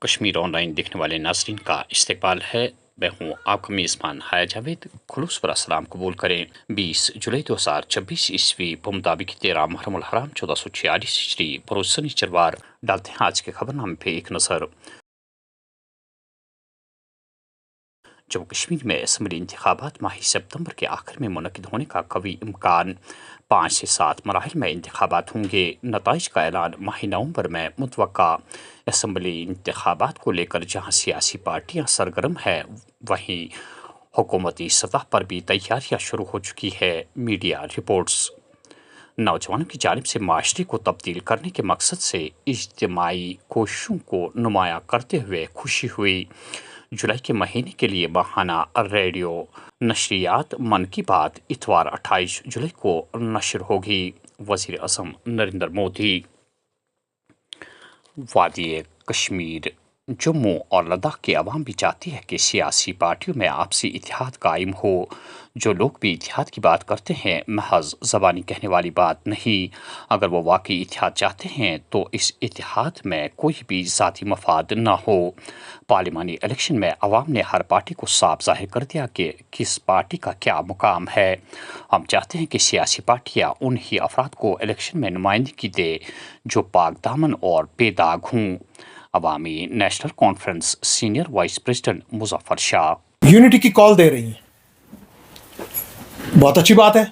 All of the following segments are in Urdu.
کشمیر آن لائن دیکھنے والے ناظرین کا استقبال ہے۔ میں ہوں آپ کا میزبان حیا جاوید۔ خلوص پر السلام قبول کریں۔ 20 جولائی 2026 عیسوی بمطابق 13 محرم الحرام 1446 ہجری بروز شنیچروار۔ ڈالتے ہیں آج کے خبر نامے پہ ایک نظر۔ جموں کشمیر میں اسمبلی انتخابات ماہ ستمبر کے آخر میں منعقد ہونے کا قوی امکان۔ 5 سے 7 مراحل میں انتخابات ہوں گے۔ نتائج کا اعلان ماہ نومبر میں متوقع۔ اسمبلی انتخابات کو لے کر جہاں سیاسی پارٹیاں سرگرم ہیں، وہیں حکومتی سطح پر بھی تیاریاں شروع ہو چکی ہے۔ Media reports. نوجوانوں کی جانب سے معاشرے کو تبدیل کرنے کے مقصد سے اجتماعی کوششوں کو نمایاں کرتے ہوئے خوشی ہوئی۔ جولائی کے مہینے کے لیے ماہانہ ریڈیو نشریات من کی بات اتوار 28 جولائی کو نشر ہوگی۔ وزیر اعظم نریندر مودی۔ وادی کشمیر، جموں اور لداخ کے عوام بھی چاہتی ہے کہ سیاسی پارٹیوں میں آپسی اتحاد قائم ہو۔ جو لوگ بھی اتحاد کی بات کرتے ہیں، محض زبانی کہنے والی بات نہیں۔ اگر وہ واقعی اتحاد چاہتے ہیں تو اس اتحاد میں کوئی بھی ذاتی مفاد نہ ہو۔ پارلیمانی الیکشن میں عوام نے ہر پارٹی کو صاف ظاہر کر دیا کہ کس پارٹی کا کیا مقام ہے۔ ہم چاہتے ہیں کہ سیاسی پارٹیاں انہی افراد کو الیکشن میں نمائندگی دے جو پاک دامن اور بے داغ ہوں۔ Awami National Conference senior vice president Muzaffar Shah. Unity کی کال دے رہی ہیں، بہت اچھی بات ہے۔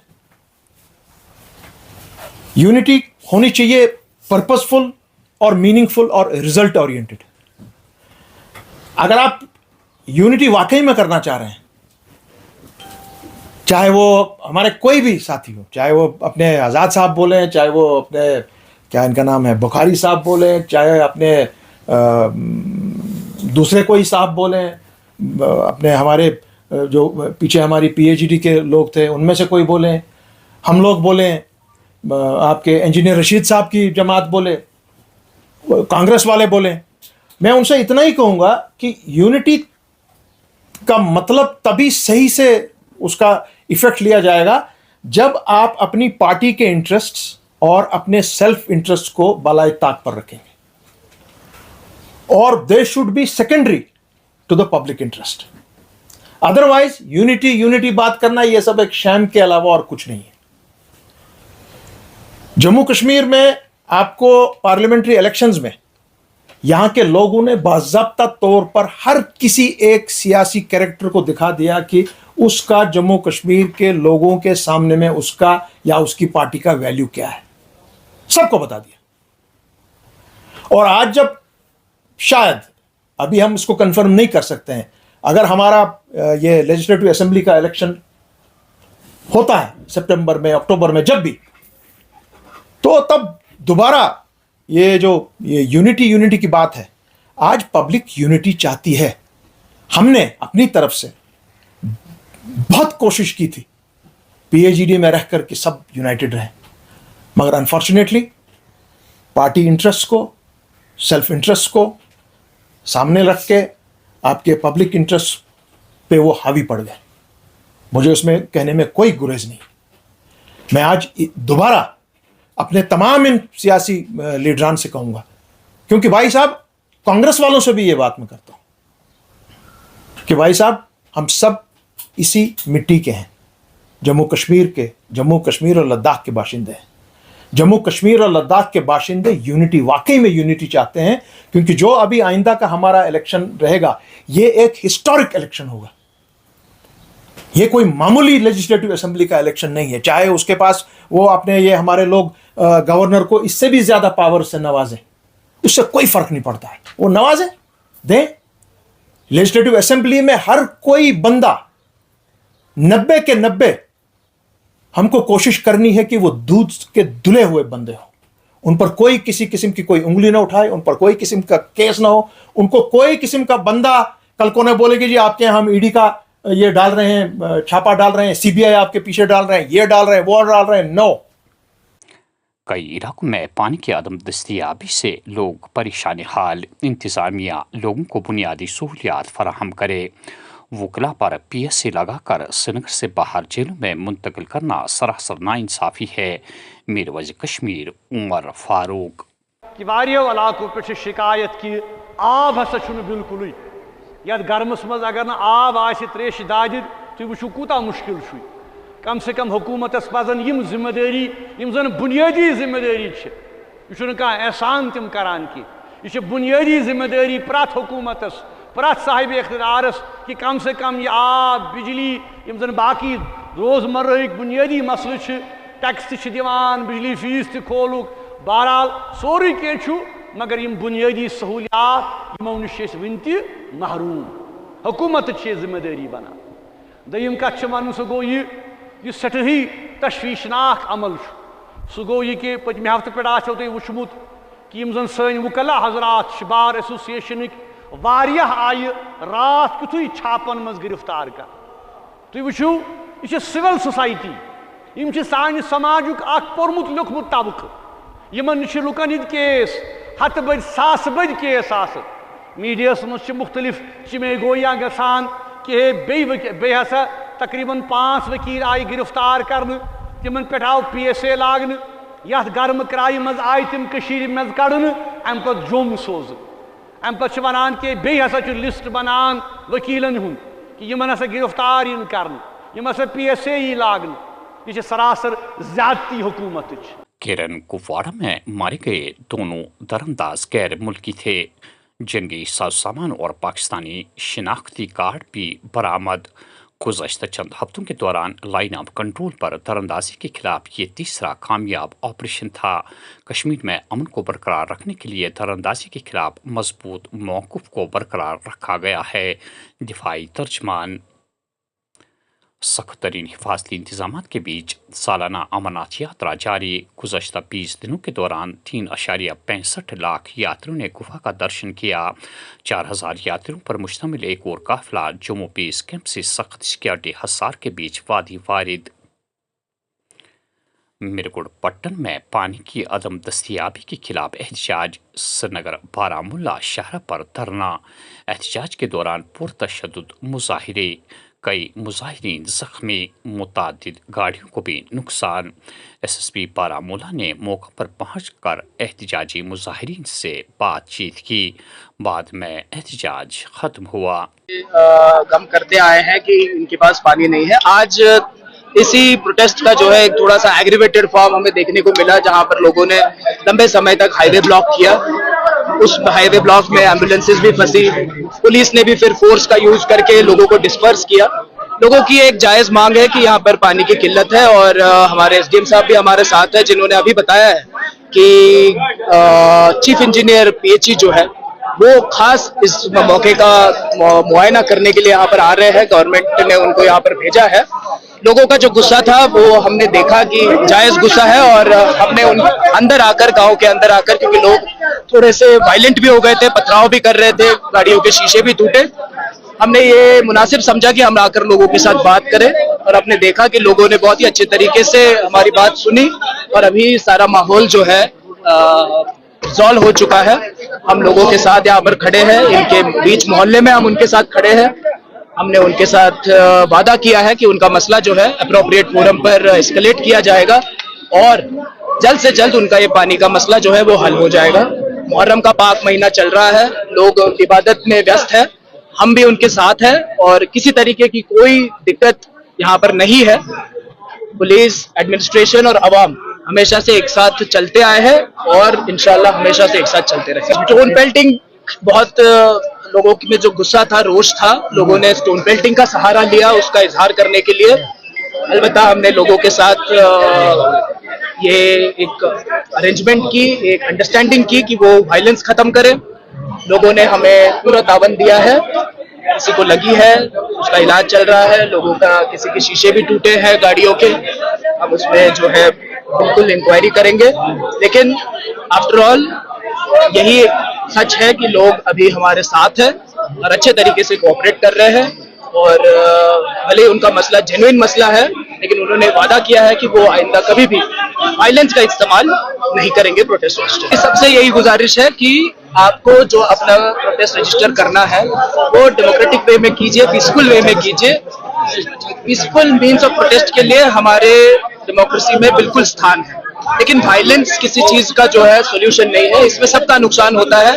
یونٹی ہونی چاہیے پرپزفل اور میننگ فل اور ریزلٹ اورینٹڈ۔ اگر آپ یونٹی واقعی میں کرنا چاہ رہے ہیں، چاہے وہ ہمارے کوئی بھی ساتھی ہو، چاہے وہ اپنے آزاد صاحب بولیں، چاہے وہ اپنے کیا ان کا نام ہے بخاری صاحب بولیں، چاہے اپنے دوسرے کوئی صاحب بولیں، اپنے ہمارے جو پیچھے ہماری پی ایچ ڈی کے لوگ تھے ان میں سے کوئی بولیں، ہم لوگ بولیں، آپ کے انجینئر رشید صاحب کی جماعت بولے، کانگریس والے بولیں، میں ان سے اتنا ہی کہوں گا کہ یونٹی کا مطلب تبھی صحیح سے اس کا ایفیکٹ لیا جائے گا جب آپ اپنی پارٹی کے انٹرسٹس اور اپنے سیلف انٹرسٹ کو بالائے طاق پر رکھیں گے، اور they should be secondary to the public interest. Otherwise unity بات کرنا یہ سب ایک شام کے علاوہ اور کچھ نہیں ہے۔ جموں کشمیر میں آپ کو پارلیمنٹری الیکشنز میں یہاں کے لوگوں نے باضابطہ طور پر ہر کسی ایک سیاسی کریکٹر کو دکھا دیا کہ اس کا جموں کشمیر کے لوگوں کے سامنے میں اس کا یا اس کی پارٹی کا ویلیو کیا ہے، سب کو بتا دیا۔ اور آج جب شاید ابھی ہم اس کو کنفرم نہیں کر سکتے ہیں، اگر ہمارا یہ لیجسلیٹو اسمبلی کا الیکشن ہوتا ہے سپٹمبر میں، اکتوبر میں، جب بھی، تو تب دوبارہ یہ جو یونٹی کی بات ہے، آج پبلک یونٹی چاہتی ہے۔ ہم نے اپنی طرف سے بہت کوشش کی تھی پی ایچ ڈی میں رہ کر کہ سب یونائٹڈ رہیں، مگر انفارچونیٹلی پارٹی انٹرسٹ کو، سیلف انٹرسٹ کو سامنے رکھ کے آپ کے پبلک انٹرسٹ پہ وہ حاوی پڑ گئے۔ مجھے اس میں کہنے میں کوئی گریز نہیں۔ میں آج دوبارہ اپنے تمام ان سیاسی لیڈران سے کہوں گا، کیونکہ بھائی صاحب کانگریس والوں سے بھی یہ بات میں کرتا ہوں کہ بھائی صاحب ہم سب اسی مٹی کے ہیں، جموں کشمیر اور لداخ کے باشندے ہیں۔ جموں کشمیر اور لداخ کے باشندے یونٹی، واقعی میں یونٹی چاہتے ہیں، کیونکہ جو ابھی آئندہ کا ہمارا الیکشن رہے گا یہ ایک ہسٹورک الیکشن ہوگا۔ یہ کوئی معمولی لیجسلیٹو اسمبلی کا الیکشن نہیں ہے، چاہے اس کے پاس وہ اپنے یہ ہمارے لوگ گورنر کو اس سے بھی زیادہ پاور سے نوازیں، اس سے کوئی فرق نہیں پڑتا ہے، وہ نوازیں دیں۔ لیجسلیٹو اسمبلی میں ہر کوئی بندہ 90 کے 90 ہم کو کوشش کرنی ہے کہ وہ دودھ کے دھلے ہوئے بندے ہوں، ان پر کوئی کسی قسم کی کوئی انگلی نہ اٹھائے، ان پر کوئی قسم کا کیس نہ ہو، ان کو کوئی قسم کا بندہ کل کو نہ بولے کہ جی آپ کے ہم ای ڈی کا یہ ڈال رہے ہیں، چھاپا ڈال رہے ہیں، سی بی آئی آپ کے پیچھے ڈال رہے ہیں، یہ ڈال رہے ہیں، وہ ڈال رہے ہیں، نو۔ کئی علاقوں میں پانی کی عدم دستیابی سے لوگ پریشان حال۔ انتظامیہ لوگوں کو بنیادی سہولیات فراہم کرے۔ وکلا پر پی ایس سی لگا کر سرینگر سے باہر جیلوں میں منتقل کرنا سراسر ناانصافی ہے۔ میر وزیر کشمیر عمر فاروق۔ کہ واریو علاقوں پہ شکایت کہ آب ہسا چھُنہٕ بِلکُلٕے یَتھ گرمس منٛز اگر نہٕ آب آسہِ تریشہِ دادِر تُہۍ وٕچھِو کوٗتاہ مُشکِل چھُ کم سے کم حکوٗمتس پزن یِم ذمہٕ دٲری یِم زن بُنیٲدی ذمہٕ دٲری چھِ یہِ چھُنہٕ کانٛہہ احسان تِم کران کینٛہہ یہِ چھِ بُنیٲدی ذمہٕ دٲری پرٛٮ۪تھ حکوٗمتس پرٛٮ۪تھ صاحبِ اختیارس کہ کم سے کم یہ آب بجلی یِم زن باقی روزمرہٕکۍ بُنیٲدی مسلہٕ چھِ ٹیکس تہِ چھِ دِوان بجلی فیس تہِ کھولُکھ بہرحال سورُے کینٛہہ چھُ مگر یِم بُنیٲدی سہوٗلیات یِمو نِش چھِ أسۍ وٕنہِ تہِ محروٗم حکوٗمتٕچ چھِ یہِ ذمہٕ دٲری بنان دوٚیِم کتھ چھِ ونُن سُہ گوٚو یہِ سٮ۪ٹھاہٕے تشویٖشناک عمل چھُ سُہ گوٚو یہِ کہِ پٔتمہِ ہفتہٕ پٮ۪ٹھ آسیو تۄہہِ وٕچھمُت کہ یِم زن سٲنۍ وُکلا حضرات چھِ بار ایسوسیشنٕکۍ واریاہ آیہِ راتھ کیُتھُے چھاپن منٛز گرفتار کرنہٕ تُہۍ وٕچھِو یہِ چھِ سِول سوسایٹی یِم چھِ سانہِ سماجُک اکھ پوٚرمُت لیوٚکھمُت طبقہٕ یِمن نِش چھِ لُکن ہٕنٛدۍ کیس ہتہٕ بٔدۍ ساسہٕ بٔدۍ کیس آسان میٖڈیاہس منٛز چھِ مُختٔلِف چِمے گویا گژھان کہ ہے بیٚیہِ ہسا تقریٖباً 5 ؤکیٖل آیہِ گرفتار کرنہٕ تِمن پٮ۪ٹھ آو PSA لاگنہٕ یتھ گرمہٕ کرایہِ منٛز آیہِ تِم کٔشیٖرِ منٛز کڑنہٕ امہِ پتہٕ جوٚم سوزنہٕ امہِ پتہٕ چھِ ونان کہ بیٚیہِ ہسا چھُ لسٹ بنان ؤکیٖلن ہُنٛد کہ یِمن ہسا گرفتار یِن کرنہٕ یِم ہسا PSA یی لاگنہٕ یہ چھِ سراسر زیادتی حکومتٕچ کیرن کپواڑہ میں مارے گئے دونوں درانداز غیر ملکی تھے جنگی ساز سامان اور پاکستانی شناختی کارڈ بھی برآمد گزشتہ چند ہفتوں کے دوران لائن آف کنٹرول پر تراندازی کے خلاف یہ تیسرا کامیاب آپریشن تھا کشمیر میں امن کو برقرار رکھنے کے لیے تراندازی کے خلاف مضبوط موقف کو برقرار رکھا گیا ہے دفاعی ترجمان سخت ترین حفاظتی انتظامات کے بیچ سالانہ امرناتھ یاترا جاری گزشتہ 20 دنوں کے دوران 3.65 لاکھ یاتریوں نے گفا کا درشن کیا 4000 یاتریوں پر مشتمل ایک اور قافلہ جموں بیس کیمپ سے سخت سیکورٹی حصار کے بیچ وادی وارد مرگوڑ پٹن میں پانی کی عدم دستیابی کے خلاف احتجاج سرینگر بارہمولہ شہر پر دھرنا احتجاج کے دوران پرتشدد مظاہرے کئی مظاہرین زخمی متعدد گاڑیوں کو بھی نقصان SSP بارہمولہ نے موقع پر پہنچ کر احتجاجی مظاہرین سے بات چیت کی بعد میں احتجاج ختم ہوا ہم کرتے آئے ہیں کہ ان کے پاس پانی نہیں ہے آج اسی پروٹیسٹ کا جو ہے ایک تھوڑا سا ایگریویٹڈ فارم ہمیں دیکھنے کو ملا جہاں پر لوگوں نے لمبے سمے تک ہائی وے بلاک کیا اس ہائی وے بلاک میں ایمبولینسز بھی پھنسی پولیس نے بھی پھر فورس کا یوز کر کے لوگوں کو ڈسپرس کیا لوگوں کی ایک جائز مانگ ہے کہ یہاں پر پانی کی قلت ہے اور ہمارے SDM صاحب بھی ہمارے ساتھ ہیں جنہوں نے ابھی بتایا ہے کہ چیف انجینئر PHE جو ہے وہ خاص اس موقع کا معائنہ کرنے کے لیے یہاں پر آ رہے ہیں گورنمنٹ نے ان کو یہاں پر بھیجا ہے لوگوں کا جو غصہ تھا وہ ہم نے دیکھا کہ جائز غصہ ہے اور ہم نے ان اندر آ کر گاؤں کے اندر آ کر کیونکہ لوگ تھوڑے سے وائلنٹ بھی ہو گئے تھے پتھراؤ بھی کر رہے تھے گاڑیوں کے شیشے بھی ٹوٹے ہم نے یہ مناسب سمجھا کہ ہم آ کر لوگوں کے ساتھ بات کریں اور ہم نے دیکھا کہ لوگوں نے بہت ہی اچھے طریقے سے ہماری بات سنی اور ابھی سارا ماحول جو ہے ریزالو ہو چکا ہے ہم لوگوں کے ساتھ یہاں پر کھڑے ہیں ان کے بیچ محلے میں ہم ان کے ساتھ کھڑے ہیں ہم نے ان کے ساتھ وعدہ کیا ہے کہ ان کا مسئلہ جو ہے اپروپریٹ فورم پر اسکلیٹ کیا جائے گا اور جلد سے جلد ان کا یہ پانی کا مسئلہ جو ہے وہ حل ہو جائے گا محرم کا پاک مہینہ چل رہا ہے لوگ عبادت میں ویست ہیں ہم بھی ان کے ساتھ ہیں اور کسی طریقے کی کوئی دقت یہاں پر نہیں ہے پولیس ایڈمنسٹریشن اور عوام ہمیشہ سے ایک ساتھ چلتے آئے ہیں اور انشاءاللہ ہمیشہ سے ایک ساتھ چلتے رہیں اسٹون پیلٹنگ بہت لوگوں میں جو غصہ تھا روش تھا لوگوں نے اسٹون پیلٹنگ کا سہارا لیا اس کا اظہار کرنے کے لیے البتہ ہم نے لوگوں کے ساتھ یہ ایک ارینجمنٹ کی ایک انڈرسٹینڈنگ کی کہ وہ وائلنس ختم کریں لوگوں نے ہمیں پورا تعاون دیا ہے کسی کو لگی ہے اس کا علاج چل رہا ہے لوگوں کا کسی کے شیشے بھی ٹوٹے ہیں گاڑیوں کے ہم اس میں جو ہے بالکل انکوائری کریں گے لیکن آفٹر آل یہی سچ ہے کہ لوگ ابھی ہمارے ساتھ ہیں اور اچھے طریقے سے کوآپریٹ کر رہے ہیں اور بھلے ان کا مسئلہ جینوئن مسئلہ ہے لیکن انہوں نے وعدہ کیا ہے کہ وہ آئندہ کبھی بھی وائلنس کا استعمال نہیں کریں گے پروٹیسٹ رجسٹر سب سے یہی گزارش ہے کہ آپ کو جو اپنا پروٹیسٹ رجسٹر کرنا ہے وہ ڈیموکریٹک وے میں کیجیے پیسفل وے میں کیجیے پیسفل مینس آف پروٹیسٹ کے لیے ہمارے ڈیموکریسی میں بالکل استھان ہے لیکن وائلنس کسی چیز کا جو ہے سولوشن نہیں ہے اس میں سب کا نقصان ہوتا ہے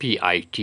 PIT